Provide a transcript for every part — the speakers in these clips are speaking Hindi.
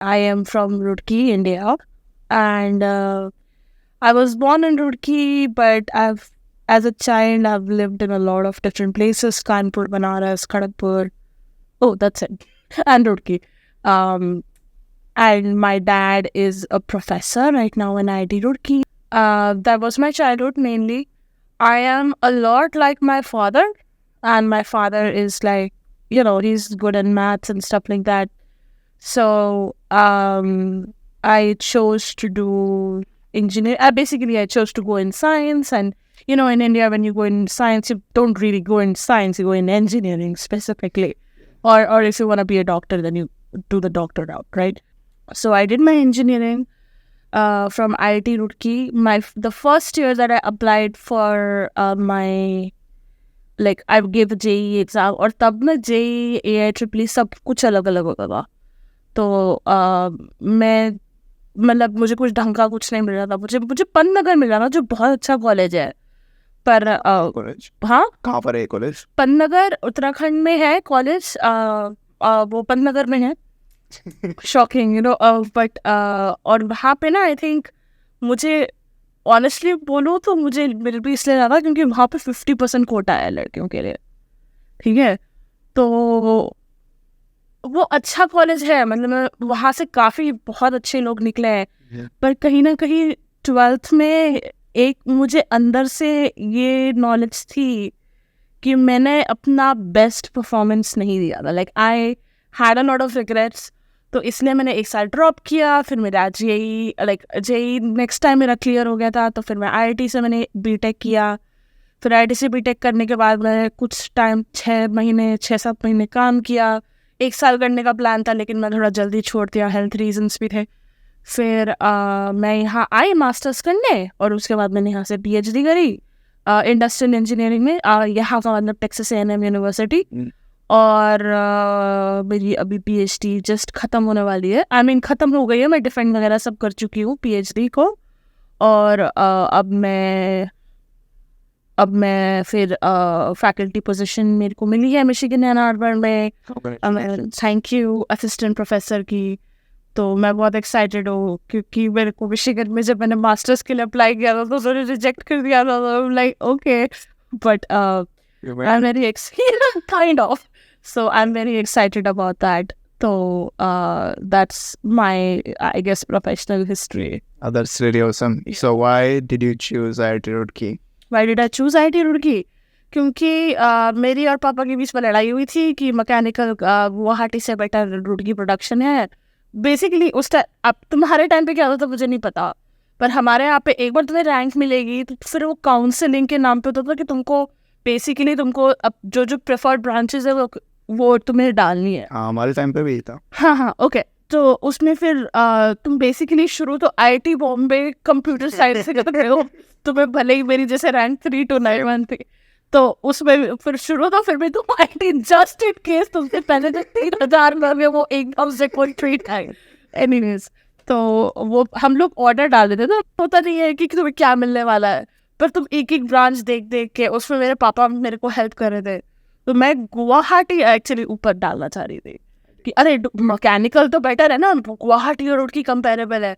I am from Roorkee, India, and I was born in Roorkee, but as a child, I've lived in a lot of different places: Kanpur, Banaras, Kharagpur. Oh, that's it, and Roorkee. Um, and my dad is a professor right now in IIT Roorkee. That was my childhood mainly. I am a lot like my father, and my father is like, he's good in maths and stuff like that. So I chose to do engineering. Basically, I chose to go in science. And, in India, when you go in science, you don't really go in science, you go in engineering specifically. Or if you want to be a doctor, then you do the doctor route, right? So I did my engineering from IIT Roorkee. The first year that I applied for I gave the JEE exam, और तब ना JEE, AIEEE सब कुछ अलग अलग होता था. तो मैं मतलब मुझे कुछ ढंग का कुछ नहीं मिल रहा था. मुझे पन्नगर मिला ना, जो बहुत अच्छा कॉलेज है. पर कॉलेज हाँ, कहाँ पर है कॉलेज? पन्नगर उत्तराखंड में है कॉलेज. वो पन्नगर में है. शॉकिंग, बट और वहाँ पे ना आई थिंक मुझे ऑनेस्टली बोलूँ तो मुझे मिल भी इसलिए ज़्यादा क्योंकि वहाँ पे 50% कोटा है लड़कियों के लिए. ठीक है, तो वो अच्छा कॉलेज है. मतलब वहाँ से काफ़ी बहुत अच्छे लोग निकले हैं. पर कहीं ना कहीं 12th में एक मुझे अंदर से ये नॉलेज थी कि मैंने अपना बेस्ट परफॉर्मेंस नहीं दिया था. Like I had a lot of regrets. तो इसलिए मैंने एक साल ड्रॉप किया. फिर मेरा जेई नेक्स्ट टाइम मेरा क्लियर हो गया था. तो फिर मैं IIT से मैंने बीटेक किया. फिर IIT से बीटेक करने के बाद मैंने कुछ टाइम 6-7 महीने काम किया. 1 साल करने का प्लान था, लेकिन मैं थोड़ा जल्दी छोड़ दिया, हेल्थ रीजंस भी थे. फिर मैं यहाँ आई मास्टर्स करने, और उसके बाद मैंने यहाँ से PhD करी इंडस्ट्रियल इंजीनियरिंग में. यहाँ का मतलब टेक्सास A&M यूनिवर्सिटी. और मेरी अभी PhD जस्ट ख़त्म होने वाली है. ख़त्म हो गई है. मैं डिफेंड वगैरह सब कर चुकी हूँ PhD को. और अब मैं फिर फैकल्टी पोजीशन मेरे को मिली है मिशिगन एंड आर्बर में. थैंक यू, असिस्टेंट प्रोफेसर की. तो मैं बहुत एक्साइटेड हूँ क्योंकि मेरे को मिशिगन में जब मैंने मास्टर्स के लिए अप्लाई किया था तो उन्होंने रिजेक्ट कर दिया था. Like okay, but I'm very excited, kind of. So I'm very excited about that. So that's my, I guess, professional history. That's really awesome. So why did you choose IIT Roorkee? Why did I choose IIT Roorkee? क्योंकि मेरी और पापा के बीच में लड़ाई हुई थी कि मैकेनिकल गुवाहाटी से बेटर रुड़की प्रोडक्शन है. बेसिकली उस टाइम, अब तुम्हारे टाइम पे क्या होता था मुझे नहीं पता, पर हमारे यहाँ पे एक बार तुम्हें रैंक मिलेगी तो फिर वो काउंसलिंग के नाम पे होता था कि तुमको बेसिकली अब जो प्रेफर्ड ब्रांचेस है वो तुम्हें डालनी है. हमारे टाइम पे भी था. हाँ, ओके. तो उसमें फिर तुम बेसिकली शुरू तो IIT बॉम्बे कंप्यूटर साइंस से करते हो. तुम्हें भले ही मेरी जैसे रैंक 3291 थी, तो उसमें फिर शुरू तो फिर भी तुम IIT जस्ट इन केस तुमसे पहले जो 3000 में वो एकदम से कोई ट्रीट है. एनीवेज, तो वो हम लोग ऑर्डर डाल देते थे. होता नहीं है कि तुम्हें क्या मिलने वाला है, पर तुम एक एक ब्रांच देख के उसमें मेरे पापा मेरे को हेल्प कर रहे थे. तो मैं गुवाहाटी एक्चुअली ऊपर डालना चाह रही थी कि अरे मैकेनिकल तो बेटर है ना, गुवाहाटी और रुड़की कंपेरेबल है.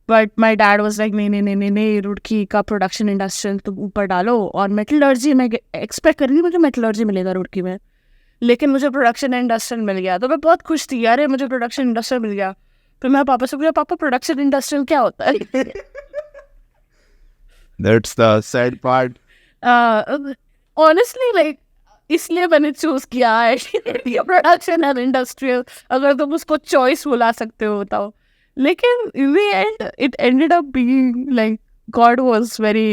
But my dad was like नहीं, रुड़की का प्रोडक्शन इंडस्ट्रियल तुम ऊपर डालो. और मेटलर्जी मैं एक्सपेक्ट कर रही थी मुझे मेटलर्जी मिलेगा रुड़की में, लेकिन मुझे प्रोडक्शन इंडस्ट्रियल मिल गया. तो मैं बहुत खुश थी, अरे मुझे प्रोडक्शन इंडस्ट्रियल मिल गया. फिर मैं पापा से पूछा, पापा प्रोडक्शन इंडस्ट्रियल क्या होता है? That's the sad part. Honestly, like इसलिए मैंने चूज किया है प्रोडक्शन एंड इंडस्ट्रियल. अगर तुम उसको चॉइस बुला सकते हो बताओ. लेकिन in the end it ended up being like God was very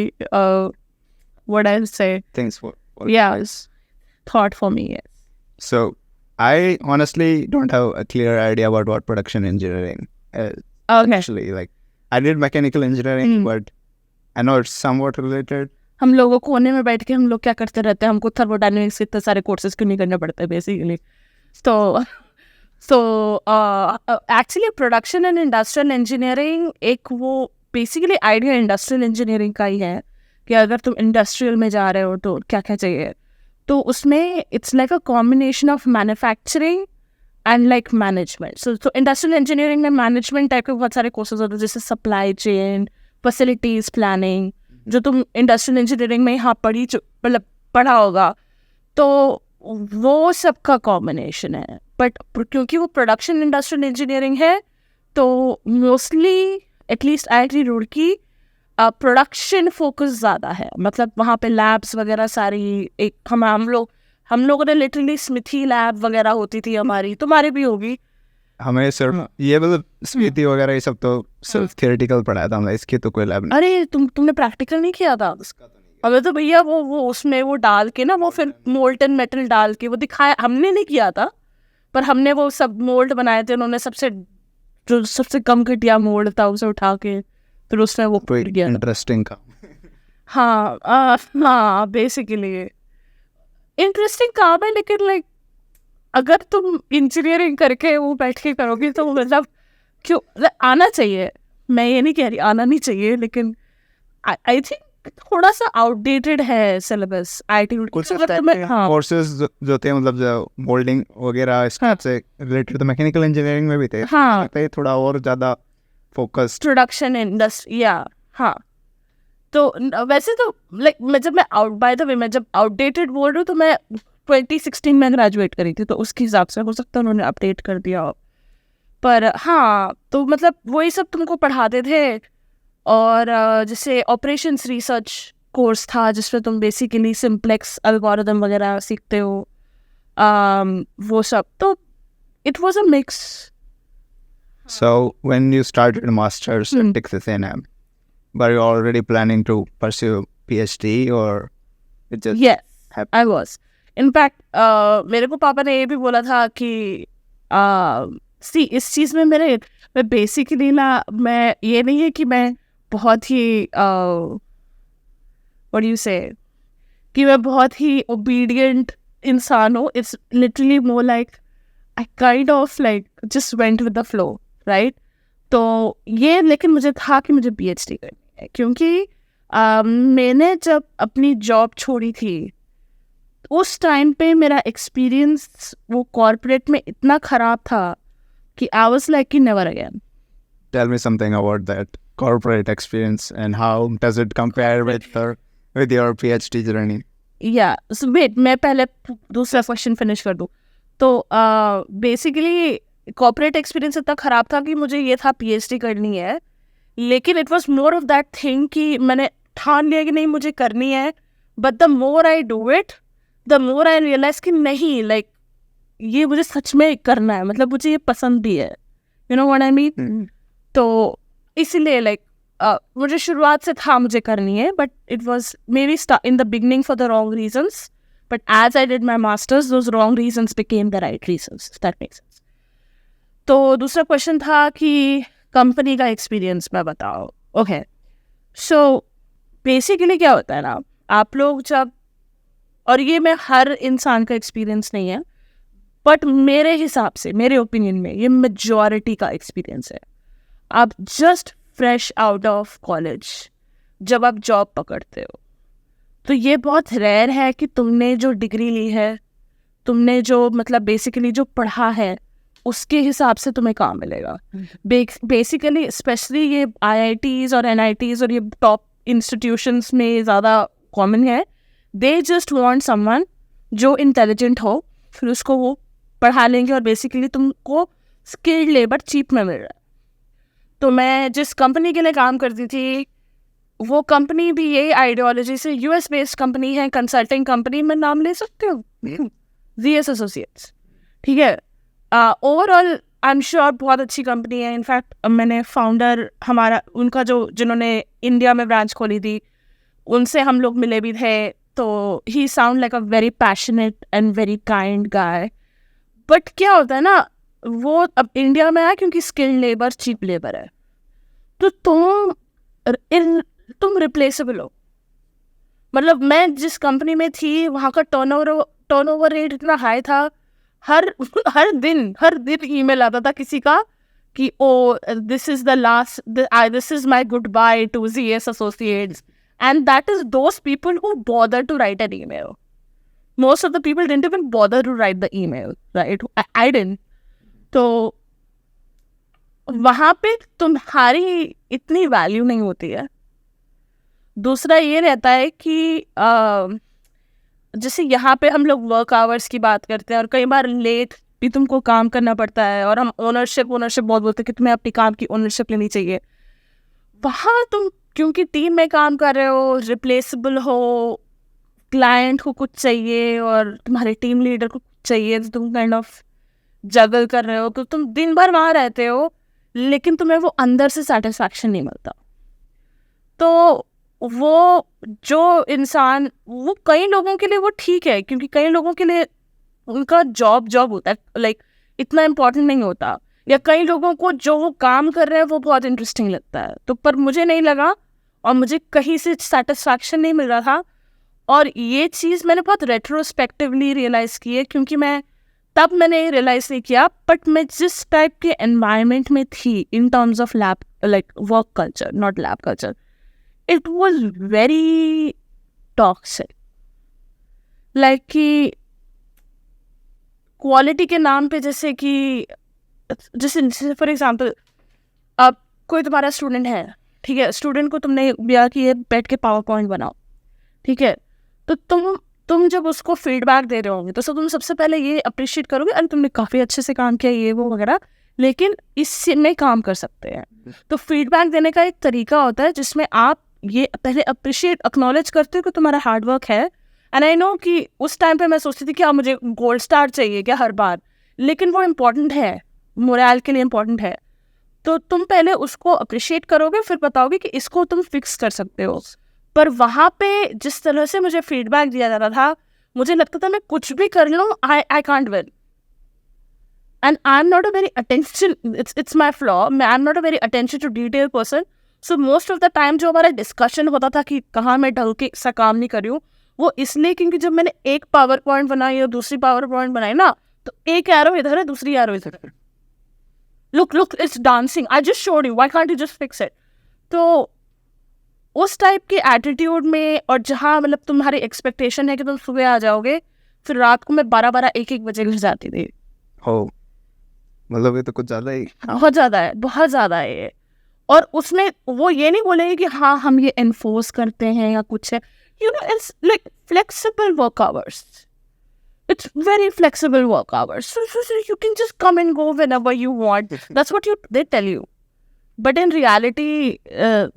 what I'll say, Thanks for yes, thought for me. Yes. So I honestly don't have a clear idea about what production engineering is. Okay. Actually, like I did mechanical engineering, but I know it's somewhat related. हम लोगों को कोने में बैठ के हम लोग क्या करते रहते हैं, हमको थर्मोडायनेमिक्स के इतने सारे कोर्सेज क्यों नहीं करने पड़ते बेसिकली. तो actually production and industrial engineering एक वो बेसिकली आइडिया इंडस्ट्रियल इंजीनियरिंग का ही है कि अगर तुम इंडस्ट्रियल में जा रहे हो तो क्या क्या चाहिए. तो उसमें it's like a combination of manufacturing and like management. So industrial engineering में मैनेजमेंट टाइप के बहुत सारे कोर्सेज होते हैं, जैसे सप्लाई चेन, फैसिलिटीज प्लानिंग, जो तुम इंडस्ट्रियल इंजीनियरिंग में यहाँ मतलब पढ़ा होगा. तो वो सबका कॉम्बिनेशन है. बट क्योंकि वो प्रोडक्शन इंडस्ट्रियल इंजीनियरिंग है, तो mostly at least IIT Roorkee production focus ज़्यादा है. मतलब वहाँ पे लैब्स वगैरह सारी, एक हम लोगों ने लिटरली स्मिथी लैब वगैरह होती थी हमारी, तुम्हारी भी होगी. हमें सिर्फ ये मतलब स्मृति वगैरह ये सब तो सिर्फ थियोरेटिकल पढ़ाया था हमने, इसकी तो कोई लैब नहीं. अरे तुमने प्रैक्टिकल नहीं किया था? हमें तो भैया वो उसमें वो डाल के ना, वो फिर मोल्टन मेटल डाल के वो दिखाया. हमने नहीं किया था, पर हमने वो सब मोल्ड बनाए थे. उन्होंने जो सबसे कम घटिया मोल्ड था उसे उठा के फिर उसमें वो किया. इंटरेस्टिंग का. हाँ बेसिकली इंटरेस्टिंग काम है, लेकिन लाइक अगर तुम इंजीनियरिंग करके वो बैठ के करोगे तो मतलब क्यों आना चाहिए. मैं ये नहीं कह रही आना नहीं चाहिए, लेकिन आई थिंक थोड़ा सा आउटडेटेड है सिलेबस IIT. कुछ कोर्सेज जो थे मतलब जो मोल्डिंग वगैरह इससे रिलेटेड तो मैकेनिकल इंजीनियरिंग में भी थे. हाँ, थोड़ा और ज़्यादा फोकस्ड प्रोडक्शन इंडस्ट्री. हाँ, तो वैसे तो लाइक मैं जब आउटडेटेड बोल रही हूँ तो मैं 2016 में ग्रेजुएट करी थी, तो उसके हिसाब से हो सकता है उन्होंने अपडेट कर दिया हो. पर हाँ, तो मतलब वही सब तुमको पढ़ाते थे. और जैसे ऑपरेशंस रिसर्च कोर्स था जिसमें तुम बेसिकली सिम्प्लेक्स एल्गोरिथम वगैरह सीखते हो. वो सब तो it was a mix. So when you started masters at Texas A&M, were you already planning to pursue PhD or it just yes happened? I was. In fact मेरे को पापा ने ये भी बोला था कि इस चीज़ में मैं बेसिकली ना, मैं ये नहीं है कि मैं बहुत ही what do you say कि मैं बहुत ही obedient इंसान हूँ. It's literally more like I kind of like just went with the flow, right? तो ये लेकिन मुझे था कि मुझे PhD करनी है, क्योंकि मैंने जब अपनी जॉब छोड़ी थी उस टाइम पे मेरा एक्सपीरियंस वो कॉर्पोरेट में इतना ख़राब था कि I was like कि never again. Tell me something about that corporate experience and how does it compare with your PhD journey? Yeah, so wait, मैं पहले दूसरा क्वेश्चन फिनिश कर दूँ. तो बेसिकली कॉर्पोरेट एक्सपीरियंस इतना ख़राब था कि मुझे ये था PhD करनी है, लेकिन it was more of that thing कि मैंने ठान लिया कि नहीं मुझे करनी है. But the more I do it the more I realise कि नहीं, लाइक ये मुझे सच में करना है, मतलब मुझे ये पसंद भी है. You know what I mean? तो इसीलिए लाइक मुझे शुरुआत से था मुझे करनी है, but it was maybe in the beginning for the wrong reasons, but as I did my masters those wrong reasons became the right reasons. That makes sense. तो दूसरा क्वेश्चन था कि कंपनी का एक्सपीरियंस मैं बताओ. ओके, सो बेसिकली क्या होता है ना, आप लोग जब, और ये मैं हर इंसान का एक्सपीरियंस नहीं है, बट मेरे हिसाब से, मेरे ओपिनियन में ये मेजॉरिटी का एक्सपीरियंस है. आप just fresh out of college जब आप जॉब पकड़ते हो, तो ये बहुत रेयर है कि तुमने जो डिग्री ली है, तुमने जो मतलब बेसिकली जो पढ़ा है, उसके हिसाब से तुम्हें काम मिलेगा. बेसिकली स्पेशली ये IITs और NITs और ये टॉप इंस्टीट्यूशंस में ज़्यादा कॉमन है. दे जस्ट वांट समवन जो इंटेलिजेंट हो, फिर उसको वो पढ़ा लेंगे और बेसिकली तुमको स्किल्ड लेबर चीप में मिल रहा है. तो मैं जिस कंपनी के लिए काम करती थी, वो कंपनी भी यही आइडियोलॉजी से, US बेस्ड कंपनी है, कंसल्टिंग कंपनी, मैं नाम ले सकती हूँ, ZS एसोसिएट्स. ठीक है, ओवरऑल आई एम श्योर बहुत अच्छी कंपनी है. इनफैक्ट मैंने फाउंडर हमारा उनका जिन्होंने इंडिया में ब्रांच खोली थी, उनसे हम लोग मिले भी थे. तो ही sound like a very passionate and very kind guy. But क्या होता है ना, वो अब इंडिया में है क्योंकि स्किल्ड लेबर चीप लेबर है, तो तुम रिप्लेसेबल हो. मतलब मैं जिस कंपनी में थी वहाँ का टर्नओवर रेट इतना हाई था, हर दिन ईमेल आता था किसी का कि oh this is the last, this is my goodbye to ZS associates, and that is those people who bother to write an email. Most of the people didn't even bother to write the email, right? I didn't. तो वहाँ पे तुम्हारी इतनी वैल्यू नहीं होती है. दूसरा ये रहता है कि जैसे यहाँ पे हम लोग वर्क आवर्स की बात करते हैं और कई बार लेट भी तुमको काम करना पड़ता है और हम ओनरशिप बहुत बोलते हैं कि तुम्हें अपनी काम की ओनरशिप लेनी चाहिए. वहाँ तुम क्योंकि टीम में काम कर रहे हो, रिप्लेसेबल हो, क्लाइंट को कुछ चाहिए और तुम्हारे टीम लीडर को कुछ चाहिए, तो तुम काइंड ऑफ जगल कर रहे हो, तो तुम दिन भर वहाँ रहते हो लेकिन तुम्हें वो अंदर से सेटिस्फैक्शन नहीं मिलता. तो वो जो इंसान, वो कई लोगों के लिए वो ठीक है क्योंकि कई लोगों के लिए उनका जॉब होता है, लाइक इतना इम्पोर्टेंट नहीं होता, या कई लोगों को जो वो काम कर रहे हैं वो बहुत इंटरेस्टिंग लगता है. तो पर मुझे नहीं लगा और मुझे कहीं से सेटिस्फैक्शन नहीं मिल रहा था. और ये चीज़ मैंने बहुत रेट्रोस्पेक्टिवली रियलाइज़ की है क्योंकि मैंने रियलाइज़ नहीं किया, बट मैं जिस टाइप के एनवायरनमेंट में थी in terms of lab, like work culture, not lab culture, it was very toxic. Like कि क्वालिटी के नाम पे जैसे फॉर एग्जाम्पल, अब कोई तुम्हारा स्टूडेंट है, ठीक है, स्टूडेंट को तुमने दिया कि ये बैठ के पावर पॉइंट बनाओ, ठीक है, तो तुम जब उसको फीडबैक दे रहे होंगे तो तुम सबसे पहले ये अप्रिशिएट करोगे, अरे तुमने काफ़ी अच्छे से काम किया, ये वो वगैरह, लेकिन इसमें काम कर सकते हैं. तो फीडबैक देने का एक तरीका होता है जिसमें आप ये पहले अप्रिशिएट, एक्नॉलेज करते हो कि तुम्हारा हार्डवर्क है. एंड आई नो कि उस टाइम पे मैं सोचती थी कि आप मुझे गोल्ड स्टार चाहिए क्या हर बार, लेकिन वो इम्पोर्टेंट है, मोरल के लिए इम्पोर्टेंट है. तो तुम पहले उसको अप्रिशिएट करोगे, फिर बताओगे कि इसको तुम फिक्स कर सकते हो. पर वहाँ पे जिस तरह से मुझे फीडबैक दिया जाता था, मुझे लगता था मैं कुछ भी कर लूँ, I can't win. And I am not a very attention, it's my flaw, I am not a very attention to detail person. So most of the time जो हमारा डिस्कशन होता था कि कहाँ मैं ढंग के सा काम नहीं कर रही हूँ, वो इसलिए क्योंकि जब मैंने एक पावर पॉइंट बनाई और दूसरी पावर पॉइंट बनाई ना, तो एक एरो इधर है, दूसरी एरो इधर है. Look, it's dancing. I just showed you. Why can't you just fix it? तो उस टाइप के एटीट्यूड में, और जहाँ मतलब तुम्हारी एक्सपेक्टेशन है कि तुम सुबह आ जाओगे, फिर रात को मैं 12-12, 1-1 बजे घर जाती थी. हो, मतलब ये तो कुछ ज़्यादा ही, बहुत ज़्यादा है ये. और उसमें वो ये नहीं बोलेंगे कि हाँ हम ये एनफोर्स करते हैं या कुछ है. It's like flexible work hours. It's very flexible work hours. So you can just come and go whenever you want. That's what they tell you. But in reality,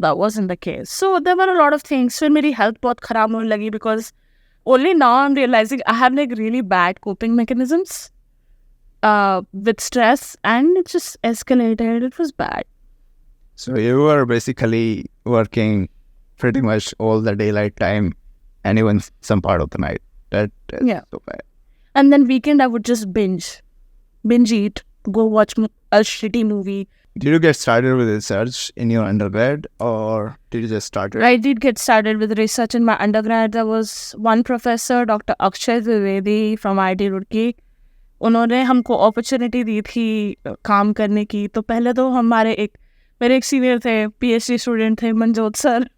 that wasn't the case. So there were a lot of things. फिर मेरी health बहुत खराब होने लगी because only now I'm realizing I have like really bad coping mechanisms with stress, and it just escalated. It was bad. So you were basically working pretty much all the daylight time and even some part of the night. That is Yeah. so bad. And then weekend I would just binge eat, go watch a shitty movie. Did you get started with research in your undergrad, or did you just start it? I did get started with research in my undergrad. There was one professor, Dr. Akshay Trivedi from IIT Roorkee. उन्होंने हमको अपॉर्चुनिटी दी थी काम करने की. तो पहले तो मेरे एक सीनियर थे, PhD स्टूडेंट थे, मनजोत सर.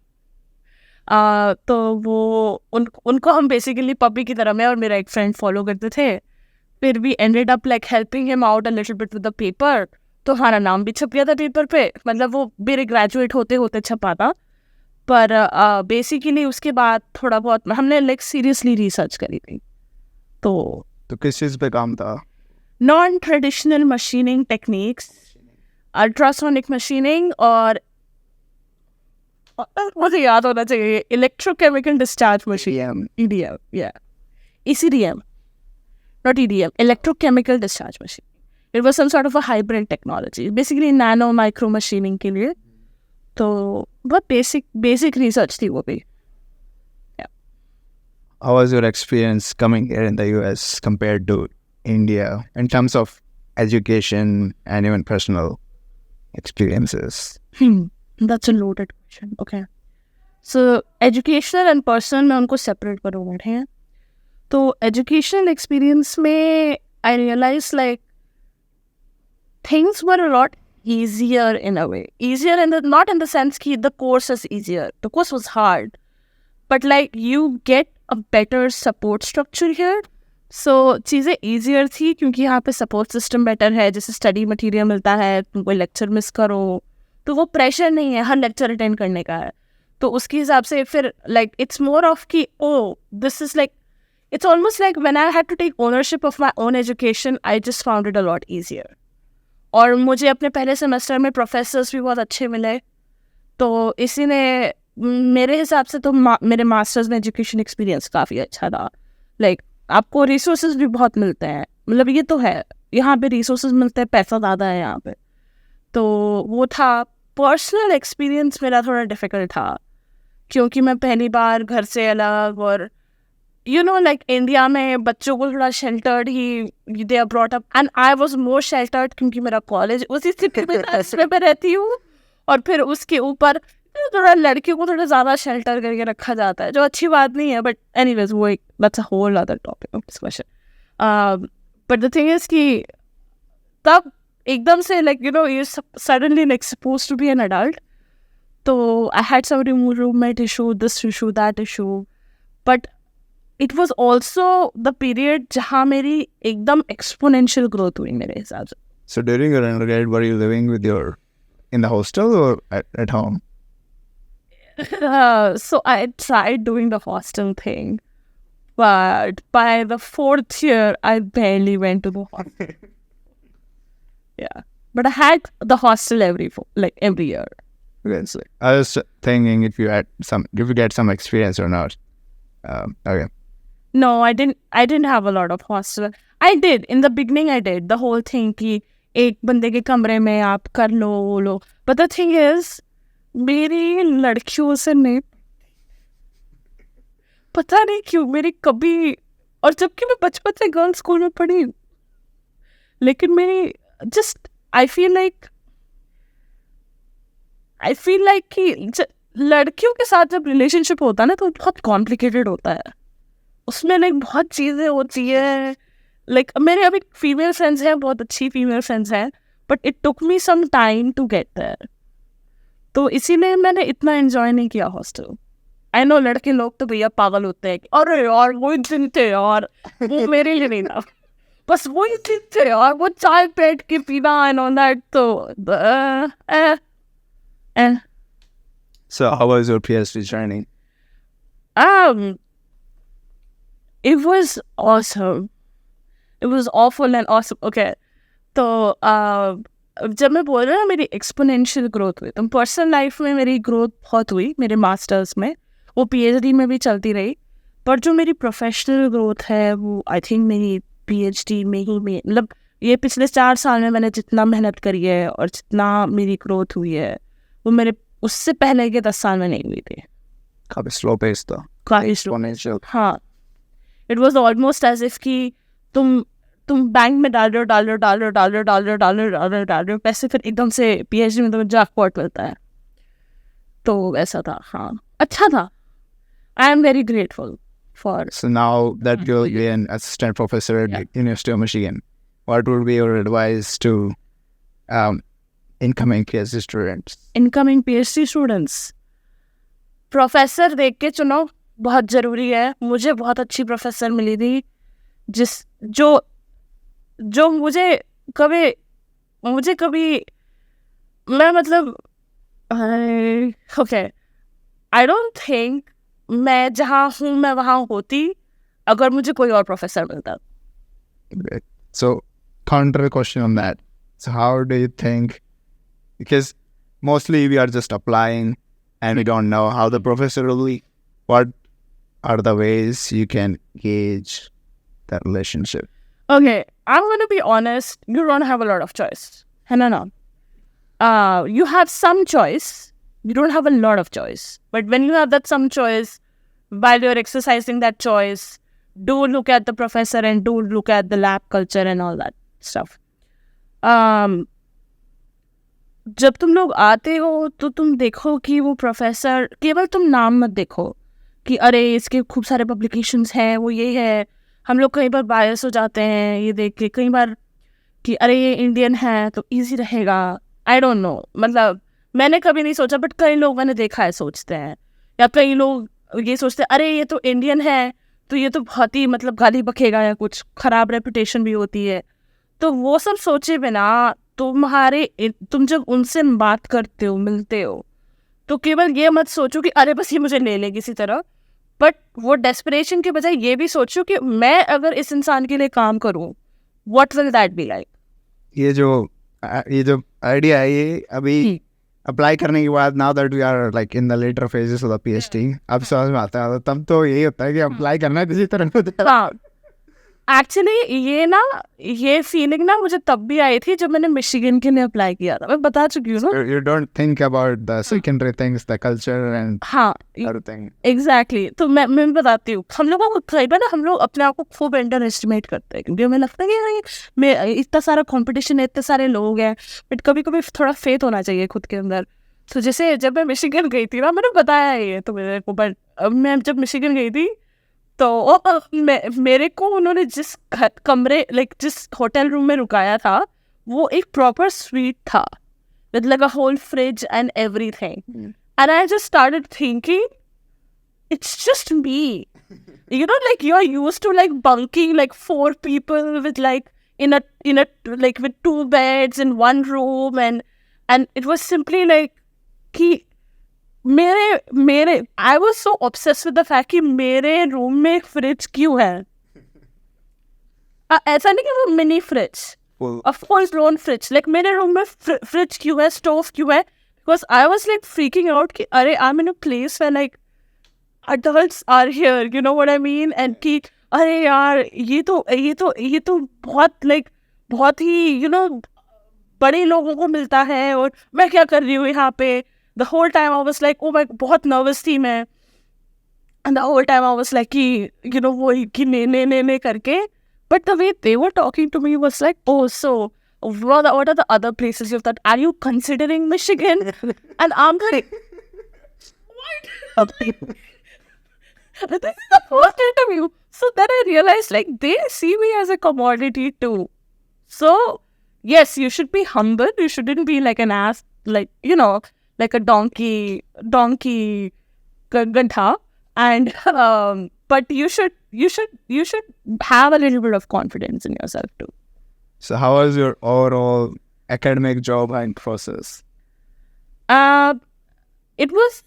तो वो उनको हम बेसिकली पपी की तरह, मैं और मेरा एक फ्रेंड फॉलो करते थे. फिर we ended up like helping him out a little bit with the paper. तो हमारा नाम भी छप गया था पेपर पे, मतलब वो मेरे ग्रेजुएट होते होते छपा था. पर बेसिकली उसके बाद थोड़ा बहुत हमने लाइक सीरियसली रिसर्च करी थी. तो किस चीज़ पे काम था? Non traditional machining techniques, ultrasonic machining, और मुझे याद होना चाहिए, electrochemical discharge machine, EDM, yeah, ECDM, not EDM, electrochemical discharge machine. It was some sort of a hybrid technology, basically nano micro machining के लिए. तो बहुत basic research थी वो भी. Yeah. How was your experience coming here in the US compared to India in terms of education and even personal experiences? That's a loaded question. Okay. So educational and personal मैं उनको separate करूँगा, ठीक है. तो educational experience में I realized like things were a lot easier in a way. Easier not in the sense कि the course is easier. The course was hard. But like you get a better support structure here. सो चीज़ें ईजियर थी क्योंकि यहाँ पे सपोर्ट सिस्टम बेटर है, जैसे स्टडी मटेरियल मिलता है, तुम कोई लेक्चर मिस करो तो वो प्रेशर नहीं है हर लेक्चर अटेंड करने का है। तो उसके हिसाब से फिर लाइक इट्स मोर ऑफ कि oh this is like it's almost like when I had to take ownership of my own education I just found it a lot easier. और मुझे अपने पहले सेमेस्टर में प्रोफेसर्स भी बहुत अच्छे मिले, तो इसी ने मेरे हिसाब से तो मेरे मास्टर्स में एजुकेशन एक्सपीरियंस काफ़ी अच्छा था। लाइक आपको रिसोर्सेज भी बहुत मिलते हैं, मतलब ये तो है यहाँ पे रिसोर्सेज मिलते हैं, पैसा ज़्यादा है यहाँ पे, तो वो था। पर्सनल एक्सपीरियंस मेरा थोड़ा डिफ़िकल्ट था क्योंकि मैं पहली बार घर से अलग, और यू नो लाइक इंडिया में बच्चों को थोड़ा शेल्टर्ड ही they are brought up, and I was more sheltered क्योंकि मेरा कॉलेज उसी सिटी में था जिसमें मैं रहती हूँ, और फिर उसके ऊपर थोड़ा लड़कियों को थोड़ा ज़्यादा शेल्टर करके रखा जाता है, जो अच्छी बात नहीं है, बट एनीवेज वो एक that's a whole other topic of discussion. But the thing is कि तब एकदम से like you know you suddenly like suppose to be an adult, तो I had some roommate issue, this issue, that issue, but it was also the period जहाँ मेरी एकदम एक्सपोनेंशियल ग्रोथ हुई मेरे हिसाब से। So during your undergrad, were you living with in the hostel or at home? So I tried doing the hostel thing, but by the 4th year, I barely went to the hostel. Yeah, but I had the hostel every year. Yes. I was thinking if you get some experience or not. Okay. No, I didn't have a lot of hostel. I did in the beginning. I did the whole thing कि एक बंदे के कमरे में आप कर लो वो लो, but the thing is मेरी लड़कियों से नहीं, पता नहीं क्यों मेरी कभी, और जबकि मैं बचपन से गर्ल्स स्कूल में पढ़ी, लेकिन मेरी जस्ट आई फील लाइक कि लड़कियों के साथ जब रिलेशनशिप होता है ना तो बहुत कॉम्प्लिकेटेड होता है, उसमें लाइक बहुत चीज़ें होती है। लाइक मेरे अभी फीमेल फ्रेंड्स हैं, बहुत अच्छी फीमेल फ्रेंड्स हैं, but it took me some time to get there, तो इसीलिए मैंने इतना एंजॉय नहीं किया हॉस्टल। आई नो लड़के लोग तो भैया पागल होते हैं कि अरे यार वही दिन थे यार, वो मेरे लिए नहीं था, बस वही दिन थे यार, वो चाय बैठ के पीना एंड ऑल दैट, तो So how was your PhD journey? It was awesome. It was awful and awesome. Okay, तो जब मैं बोल रहा हूँ मेरी एक्सपोनेंशियल ग्रोथ हुई, तो पर्सनल लाइफ में मेरी ग्रोथ बहुत हुई, मेरे मास्टर्स में, वो PhD में भी चलती रही, पर जो मेरी प्रोफेशनल ग्रोथ है वो आई थिंक मेरी PhD में ही मतलब ये पिछले 4 साल में मैंने जितना मेहनत करी है और जितना मेरी ग्रोथ हुई है वो मेरे उससे पहले के 10 साल में नहीं हुई थी। काफी स्लो पेस था, काफी स्लो। हाँ, it was almost as if कि तुम बैंक में डाल रहे हो पैसे, फिर एकदम से PhD में तुम्हें जैकपॉट मिलता है, तो ऐसा था। हाँ, अच्छा था। I am very grateful for. So now that you'll be an assistant professor at University of Michigan, what would be your advice to incoming PhD students? Incoming PhD students, professor देख के चुनो, बहुत ज़रूरी है। मुझे बहुत अच्छी प्रोफेसर मिली थी जो मुझे कभी मैं मतलब ओके, आई डोंट थिंक मैं जहाँ हूँ मैं वहाँ होती अगर मुझे कोई और प्रोफेसर मिलता। So counter question on that. So how do you think, because mostly we are just applying and we don't know how the professor will be, what are the ways you can gauge that relationship? Okay, I'm going to be honest, you don't have a lot of choice. No. You have some choice, you don't have a lot of choice. But when you have that some choice, while you're exercising that choice, do look at the professor and do look at the lab culture and all that stuff. जब तुम लोग आते हो तो तुम देखो कि वो प्रोफेसर, केवल तुम नाम मत देखो कि अरे इसके खूब सारे पब्लिकेशंस हैं, वो ये है। हम लोग कई बार बायस हो जाते हैं ये देख के, कई बार कि अरे ये इंडियन है तो इजी रहेगा। आई डोंट नो, मतलब मैंने कभी नहीं सोचा, बट कई लोग मैंने देखा है सोचते हैं, या कई लोग ये सोचते हैं अरे ये तो इंडियन है तो तो ये तो बहुत ही मतलब गाली बकेगा या कुछ खराब रेपुटेशन भी होती है। तो वो सब सोचे बिना तुम जब उनसे बात करते हो, मिलते हो, तो केवल ये मत सोचो कि अरे बस ये मुझे ले ले किसी तरह, बट वो डेस्परेशन के बजाय ये भी सोचो कि मैं अगर इस इंसान के लिए काम करूं, what will that be like. ये जो आइडिया है ये अभी अप्लाई करने के बाद, now that we are like in the later phases of the PhD, अब समझ में आता है। तब तो यही होता है कि अप्लाई करना है किसी तरह। हाँ, एक्चुअली ये फीलिंग ना मुझे तब भी आई थी जब मैंने मिशिगन के लिए अप्लाई किया था। मैं बता चुकी हूँ ना। You don't think about the secondary things, the culture and हाँ, everything. एग्जैक्टली। तो मैं बताती हूँ, हम लोगों को कई बार ना हम लोग अपने आप को खूब अंडर एस्टिमेट करते हैं, क्योंकि हमें लगता है कि यार मैं इतना सारा कंपटीशन है, इतने सारे लोग हैं, बट कभी कभी थोड़ा फेथ होना चाहिए खुद के अंदर। तो जैसे जब मैं मिशिगन गई थी ना, मैंने बताया ये तो मेरे को, बट मैं जब मिशिगन गई थी तो मेरे को उन्होंने जिस कमरे जिस होटल रूम में रुकाया था, वो एक प्रॉपर स्वीट था with like a whole fridge and everything. And I just started thinking, it's just me. You know, like you're used to like bunking like 4 people with like in a like with 2 beds in one room, and it was simply like कि मेरे I was so obsessed with the fact कि मेरे रूम में फ्रिज क्यों है। ऐसा नहीं कि वो mini fridge, a full blown fridge, like मेरे रूम में फ्रिज क्यों है, स्टोव क्यों है, because I was like freaking out कि अरे I'm in a place where like adults are here, you know what I mean, and कि अरे यार ये तो बहुत ही you know बड़े लोगों को मिलता है और मैं क्या कर रही हूँ यहाँ पे। The whole time I was like, oh my, बहुत nervous थी मैं, and the whole time I was like कि you know वो कि ने करके, but the way they were talking to me was like, oh, so what are the other places you've thought? Are you considering Michigan? And I'm like, what? This is the first interview. So then I realized like they see me as a commodity too. So yes, you should be humble. You shouldn't be like an ass, like you know, like a donkey gantha. And but you should have a little bit of confidence in yourself too. So how was your overall academic job hunt process? It was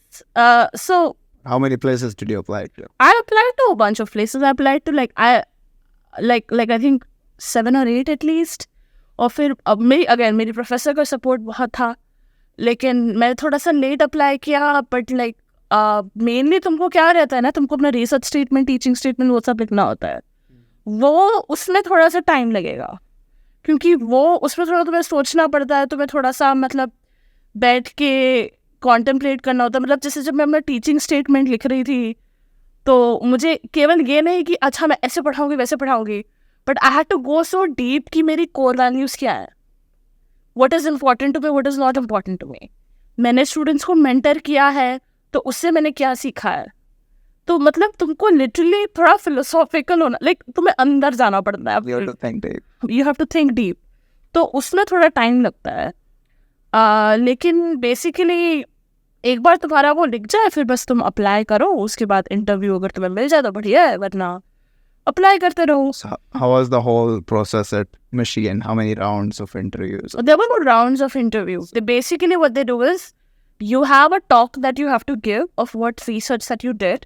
so. How many places did you apply to? I applied to a bunch of places. I applied to I think 7 or 8 at least. और फिर अब मेरी प्रोफेसर का सपोर्ट बहुत था, लेकिन मैं थोड़ा सा लेट अप्लाई किया, बट मेनली तुमको क्या रहता है ना, तुमको अपना रिसर्च स्टेटमेंट, टीचिंग स्टेटमेंट वो सब लिखना होता है। वो उसमें थोड़ा सा टाइम लगेगा, क्योंकि वो उसमें थोड़ा तुम्हें सोचना पड़ता है, तुम्हें थोड़ा सा मतलब बैठ के कॉन्टेम्पलेट करना होता है। मतलब जैसे जब मैं अपना टीचिंग स्टेटमेंट लिख रही थी, तो मुझे केवल ये नहीं कि अच्छा मैं ऐसे पढ़ाऊँगी वैसे पढ़ाऊँगी, but I had to go so deep कि मेरी कोर वैल्यूज़ क्या है, what is important to me, what is not important to me. मैंने स्टूडेंट्स को मेंटर किया है, तो उससे मैंने क्या सीखा है। तो मतलब तुमको लिटरली थोड़ा फिलोसॉफिकल होना, तुम्हें अंदर जाना पड़ता है, you have to think deep. तो उसमें थोड़ा टाइम लगता है, लेकिन बेसिकली एक बार तुम्हारा वो लिख जाए, फिर बस तुम अप्लाई करो, उसके बाद इंटरव्यू अगर तुम्हें मिल जाए तो बढ़िया है, वरना अप्लाई करते रहो। So how was the whole process at Michigan? How many rounds of interviews? There were no rounds of interviews. Basically what they do is you have a talk that you have to give of what research that you did.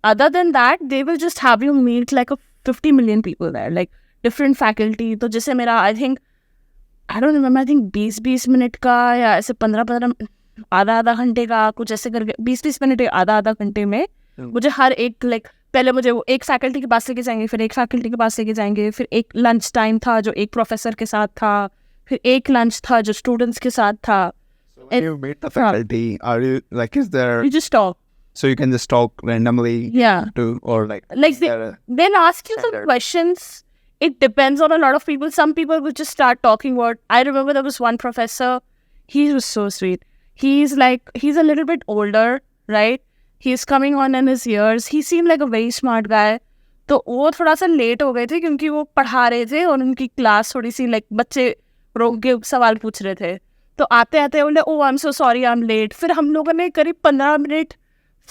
Other than that, they will just have you meet like 50 million people there, like different faculty. तो जैसे मेरा I don't remember, I think 20 minute का या ऐसे 15 आधा घंटे का कुछ ऐसे करके 20 मिनट आधा घंटे में मुझे हर एक पहले मुझे वो एक फैकल्टी के पास लेके जाएंगे, फिर एक फैकल्टी के पास लेके जाएंगे, फिर एक लंच टाइम था जो एक प्रोफेसर के साथ था, फिर एक लंच था जो स्टूडेंट्स के साथ था। So when you meet the faculty, are you like, is there? You just talk. So you can just talk randomly. Yeah. Or they'll ask you some questions. It depends on a lot of people. Some people will just start talking about. I remember there was one professor. He was so sweet. He's a little bit older, right? He's coming on in his years. He seemed like a very smart guy. तो वो थोड़ा सा लेट हो गए थे क्योंकि वो पढ़ा रहे थे और उनकी क्लास थोड़ी सी बच्चे रोक के सवाल पूछ रहे थे। तो आते आते बोले, oh I am so sorry I am late. फिर हम लोगों ने करीब 15 मिनट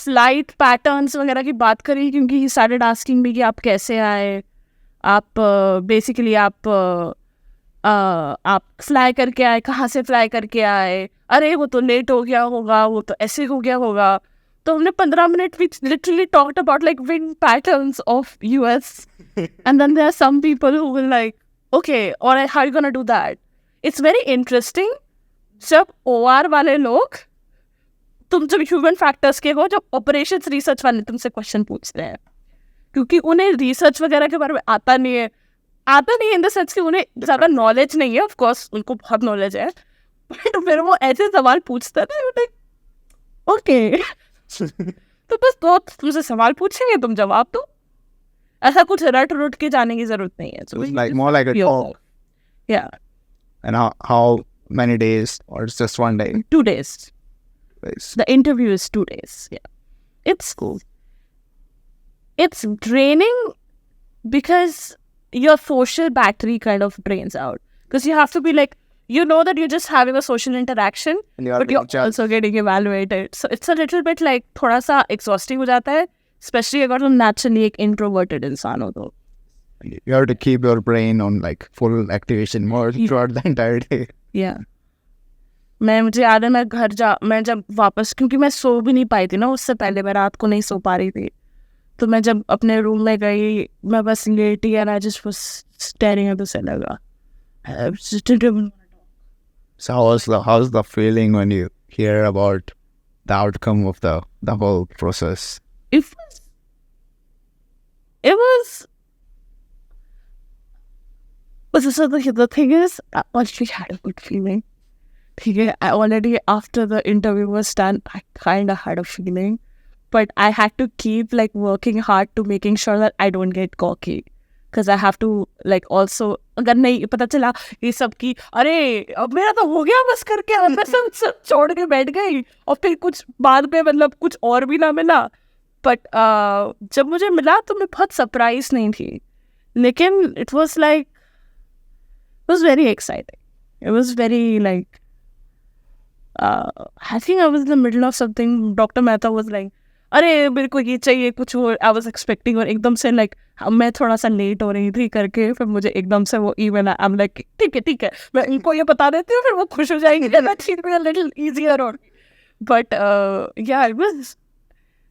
फ्लाइट पैटर्न्स वगैरह की बात करी, क्योंकि ही स्टार्टेड आस्किंग मी कि आप कैसे आए, आप बेसिकली आप फ्लाई करके आए, कहाँ से फ्लाई करके आए, अरे वो तो लेट हो गया होगा, वो तो ऐसे हो गया होगा. तो हमने 15 minute we literally talked about like wind patterns of US. And then there are some people who will like okay और how you gonna do that. It's very interesting जब ओआर वाले लोग, तुम जब ह्यूमन फैक्टर्स के हो, जब ऑपरेशंस रिसर्च वाले तुमसे क्वेश्चन पूछ रहे हैं, क्योंकि उन्हें रिसर्च वगैरह के बारे में आता नहीं है इन द सेंस कि उन्हें ज़्यादा नॉलेज नहीं है. ऑफ कोर्स उनको बहुत नॉलेज है, बट फिर वो ऐसे सवाल पूछते थे, ओके तो बस दो तुमसे सवाल पूछेंगे, तुम जवाब दो. ऐसा कुछ रट रुट के जाने की जरूरत नहीं है. So it's like more like a talk. Yeah. And how many days, or it's just one day? 2 days. Nice. The interview is 2 days. Yeah. It's cool. It's draining because your social battery kind of drains out. Because you have to be like, you know that you're just having a social interaction, And you are but you're being judged. also getting evaluated. So it's a little bit like थोड़ा सा exhausting हो जाता है, especially अगर तुम naturally एक introverted इंसान हो तो. You have to keep your brain on like full activation mode throughout the entire day. Yeah. मुझे याद है मैं जब वापस, क्योंकि मैं सो भी नहीं पाई थी ना उससे पहले, मैं रात को नहीं सो पा रही थी, तो मैं जब अपने रूम में गई, मैं बस लेटी and I just was staring at the ceiling. I just didn't even. So how's the feeling when you hear about the outcome of the whole process? It was so the thing is, I already had a good feeling. I already, after the interview was done, I kind of had a feeling, but I had to keep like working hard to making sure that I don't get cocky, because I have to like also, अगर नहीं पता चला ये सब की, अरे अब मेरा तो हो गया बस करके, अब मैं सब छोड़ के बैठ गई और फिर कुछ बाद में मतलब कुछ और भी ना मिला. बट जब मुझे मिला तो मैं बहुत सरप्राइज नहीं थी, लेकिन it was very exciting. It was very like, I think I was in the middle of something. Dr. Mehta was like, अरे मेरे को ये चाहिए कुछ और. I was expecting, और एकदम से like मैं थोड़ा सा लेट हो रही थी करके, फिर मुझे एकदम से वो ईमेल आया. I'm like ठीक है मैं इनको ये बता देती हूँ, फिर वो खुश हो जाएंगे. That should be a little easier. But yeah, it was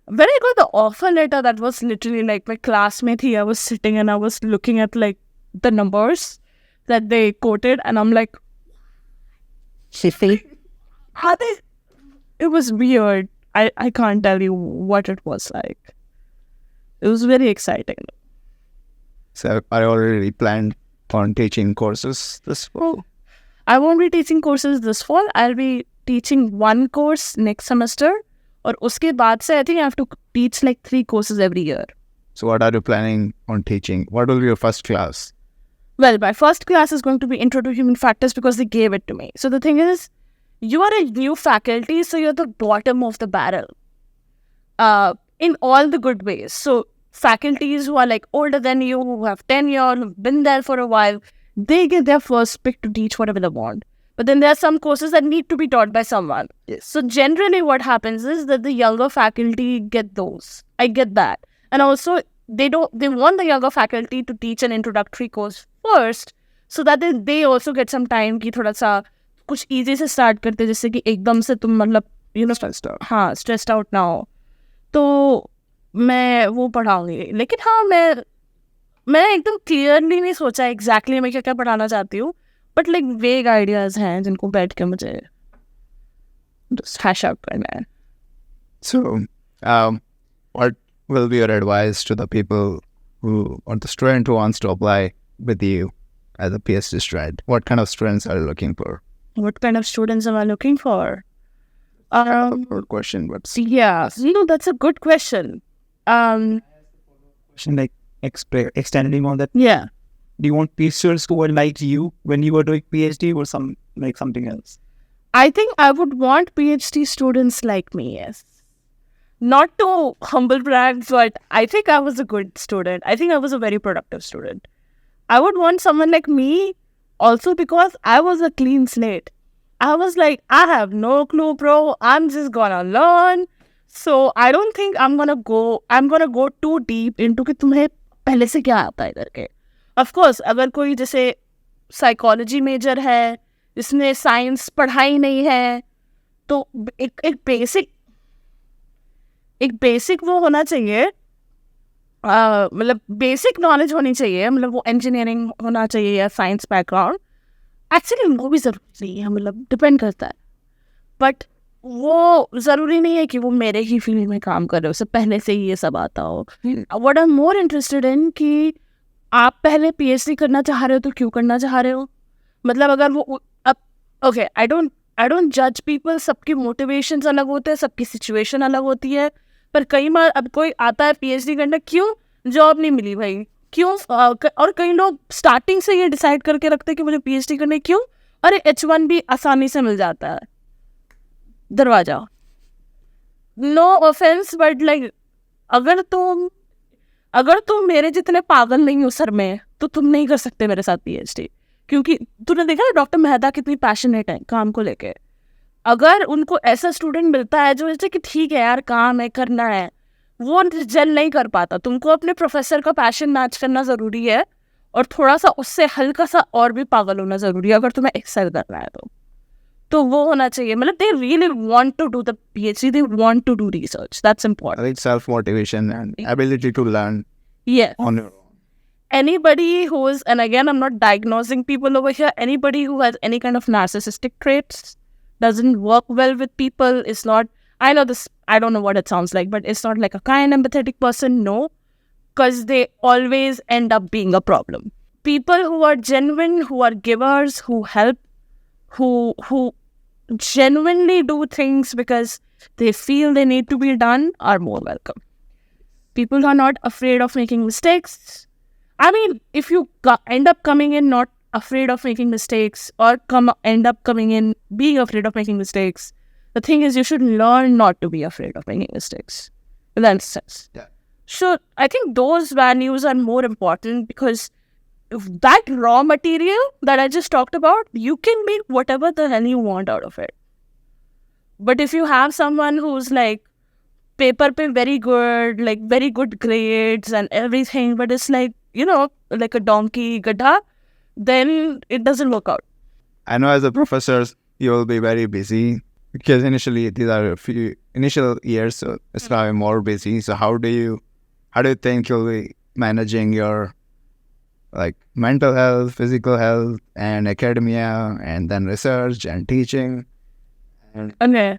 very good. The offer letter, that was literally like my classmate here, I was sitting and I was looking at like the numbers that they quoted, and I'm like, it was weird. I can't tell you what it was like. It was very exciting. So I already planned on teaching courses this fall. I won't be teaching courses this fall. I'll be teaching one course next semester. और उसके बाद से I think I have to teach like 3 courses every year. So what are you planning on teaching? What will be your first class? Well, my first class is going to be Intro to Human Factors because they gave it to me. So the thing is, you are a new faculty, so you're the bottom of the barrel. In all the good ways. So faculties who are like older than you, who have tenure, who've been there for a while, they get their first pick to teach whatever they want. But then there are some courses that need to be taught by someone. Yes. So generally what happens is that the younger faculty get those. I get that. And also they want the younger faculty to teach an introductory course first, so that they also get some time कि थोड़ा सा कुछ easy से start करते, जिससे कि एकदम से तुम मतलब stressed out ना हो. तो मैं वो पढ़ाऊंगी, लेकिन हाँ मैं एकदम क्लियरली नहीं सोचा एग्जैक्टली मैं क्या पढ़ाना चाहती हूँ, बट लाइक वेग आइडियाज हैं जिनको बैठ के मुझे हैश आउट करना है. So what will be your advice to the people who, or the student who wants to apply with you as a PhD student? What kind of students are you looking for? What kind of students am I looking for? Good question, but Yeah, that's a good question. Question like extending on that. Yeah. Do you want PhDs who were like you when you were doing PhD, or something else? I think I would want PhD students like me, yes. Not to humble brag, but I think I was a good student. I think I was a very productive student. I would want someone like me also because I was a clean slate. I was like, I have no clue, bro. I'm just gonna learn. So I don't think I'm gonna go too deep into कि तुम्हें पहले से क्या आता है करके. Of course, अगर कोई जैसे साइकोलॉजी मेजर है जिसने साइंस पढ़ाई नहीं है तो एक बेसिक वो होना चाहिए, मतलब बेसिक नॉलेज होनी चाहिए, मतलब वो इंजीनियरिंग होना चाहिए या साइंस बैकग्राउंड. एक्चुअली वो भी ज़रूरी नहीं है, मतलब डिपेंड करता है. बट वो ज़रूरी नहीं है कि वो मेरे ही फील्ड में काम कर रहे हो, उससे पहले से ही ये सब आता हो. What I am more interested in कि आप पहले PhD करना चाह रहे हो तो क्यों करना चाह रहे हो. मतलब अगर वो अब ओके, आई डोंट जज पीपल. सबकी मोटिवेशंस अलग होते हैं, सबकी सिचुएशन अलग होती है. पर कई बार अब कोई आता है PhD करना, क्यों? जॉब नहीं मिली भाई, क्यों? और कई लोग स्टार्टिंग से ये डिसाइड करके रखते हैं कि मुझे PhD करने, क्यों? अरे H1 भी आसानी से मिल जाता है, दरवाजा. नो ऑफेंस बट लाइक अगर तुम मेरे जितने पागल नहीं हो सर में, तो तुम नहीं कर सकते मेरे साथ PhD. क्योंकि तूने देखा ना डॉक्टर मेहता कितनी पैशनेट है काम को लेके. अगर उनको ऐसा स्टूडेंट मिलता है जो जैसे कि ठीक है यार काम है करना है, वो जल नहीं कर पाता. तुमको अपने प्रोफेसर का पैशन मैच करना ज़रूरी है और थोड़ा सा उससे हल्का सा और भी पागल होना ज़रूरी है अगर तुम्हें एक्सेल करना है तो वो होना चाहिए. मतलब they really want to do the PhD, they want to do research. That's I important. think self-motivation and ability to learn Yes. on your own. Anybody who is, and again, I'm not diagnosing people over here, anybody who has any kind of narcissistic traits, doesn't work well with people, is not, I know this, I don't know what it sounds like, but it's not like a kind, empathetic person, no, because they always end up being a problem. People who are genuine, who are givers, who help, who genuinely do things because they feel they need to be done are more welcome. People who are not afraid of making mistakes. I mean, if you end up coming in not afraid of making mistakes or end up coming in being afraid of making mistakes, the thing is you should learn not to be afraid of making mistakes. In that sense. Yeah. So I think those values are more important because if that raw material that I just talked about, you can make whatever the hell you want out of it. But if you have someone who's like paper pe very good, like very good grades and everything, but it's like, you know, like a donkey gadha, then it doesn't work out. I know as a professor, you will be very busy because initially these are a few initial years, so it's now more busy. So how do you think you'll be managing your like mental health, physical health, and academia, and then research and teaching? Okay.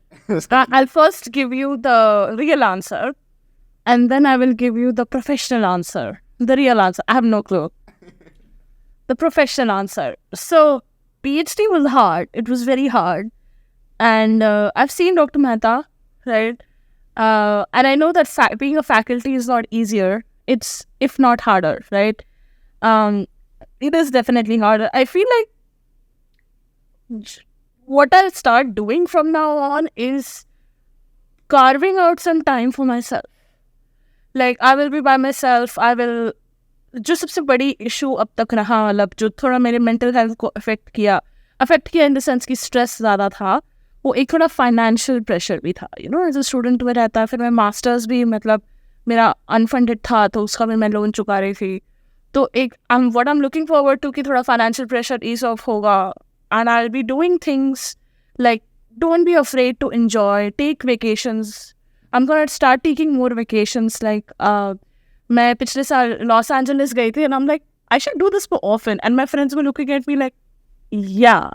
I'll first give you the real answer and then I will give you the professional answer. The real answer, I have no clue. The professional answer. So, PhD was hard. It was very hard. And I've seen Dr. Mehta, right? And I know that being a faculty is not easier. It's, if not harder, right? It is definitely harder. I feel like what I'll start doing from now on is carving out some time for myself. Like, I will be by myself. I will... जो सबसे बड़ी इशू अब तक रहा, मतलब जो थोड़ा मेरे मेंटल हेल्थ को अफेक्ट किया इन द सेंस कि स्ट्रेस ज़्यादा था, वो एक थोड़ा फाइनेंशियल प्रेशर भी था. You know, as a student में रहता है. फिर मैं मास्टर्स भी मतलब मेरा अनफंडेड था तो उसका भी मैं लोन चुका रही थी. तो एक what I am looking forward to कि थोड़ा फाइनेंशियल प्रेशर ईज ऑफ होगा and I'll be doing things like don't be afraid to enjoy, take vacations. I'm going to start taking more vacations. Like मैं पिछले साल Los Angeles गई थी and I'm like, I should do this more often. And my friends were looking at me like, yeah,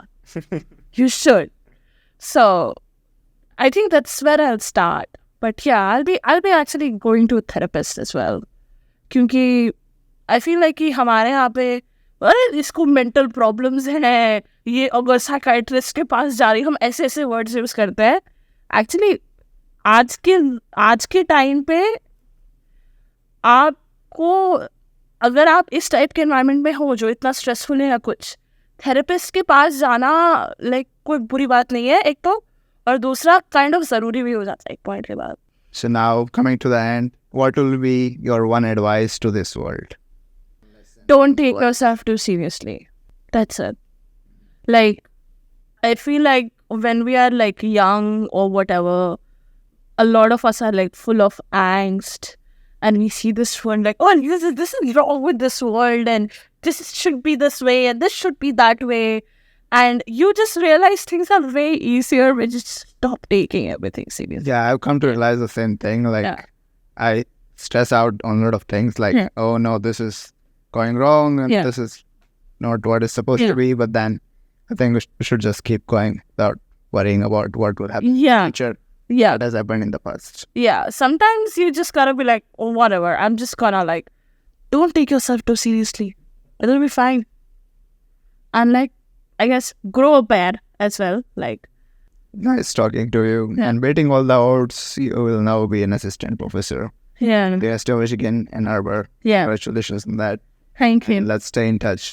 you should. So I think that's where I'll start. But yeah, I'll be actually going to a therapist as well. क्योंकि I feel like कि हमारे यहाँ पे अरे इसको मेंटल प्रॉब्लम्स हैं, ये अगर साइकाइट्रिस्ट के पास जा रही, हम ऐसे ऐसे वर्ड्स यूज करते हैं. एक्चुअली आज के टाइम पे आपको, अगर आप इस टाइप के एनवायरनमेंट में हो जो इतना स्ट्रेसफुल है या कुछ, थेरेपिस्ट के पास जाना लाइक कोई बुरी बात नहीं है एक तो, और दूसरा काइंड ऑफ ज़रूरी भी हो जाता है एक पॉइंट के बाद. So now coming to the end, what will be your one advice to this world? Don't take yourself too seriously. That's it. Like, I feel like when we are like young or whatever, a lot of us are like full of angst, and we see this world like, oh, this is wrong with this world, and this should be this way, and this should be that way. And you just realize things are way easier when you just stop taking everything seriously. Yeah, I've come to realize the same thing. Like, Yeah. I stress out on a lot of things. Like, Yeah. oh no, this is going wrong, and Yeah. this is not what it's supposed Yeah. to be. But then I think we should just keep going without worrying about what will happen in the Yeah. future. Yeah. That has happened in the past. Yeah. Sometimes you just gotta be like, oh, whatever. I'm just gonna like, don't take yourself too seriously. It'll be fine. And like, I guess grow a pair as well. Like, Nice talking to you. Yeah. And waiting all the odds, you will now be an assistant professor. yeah. The University of Michigan and Arbor. Yeah. Congratulations on that. Thank you. Let's stay in touch.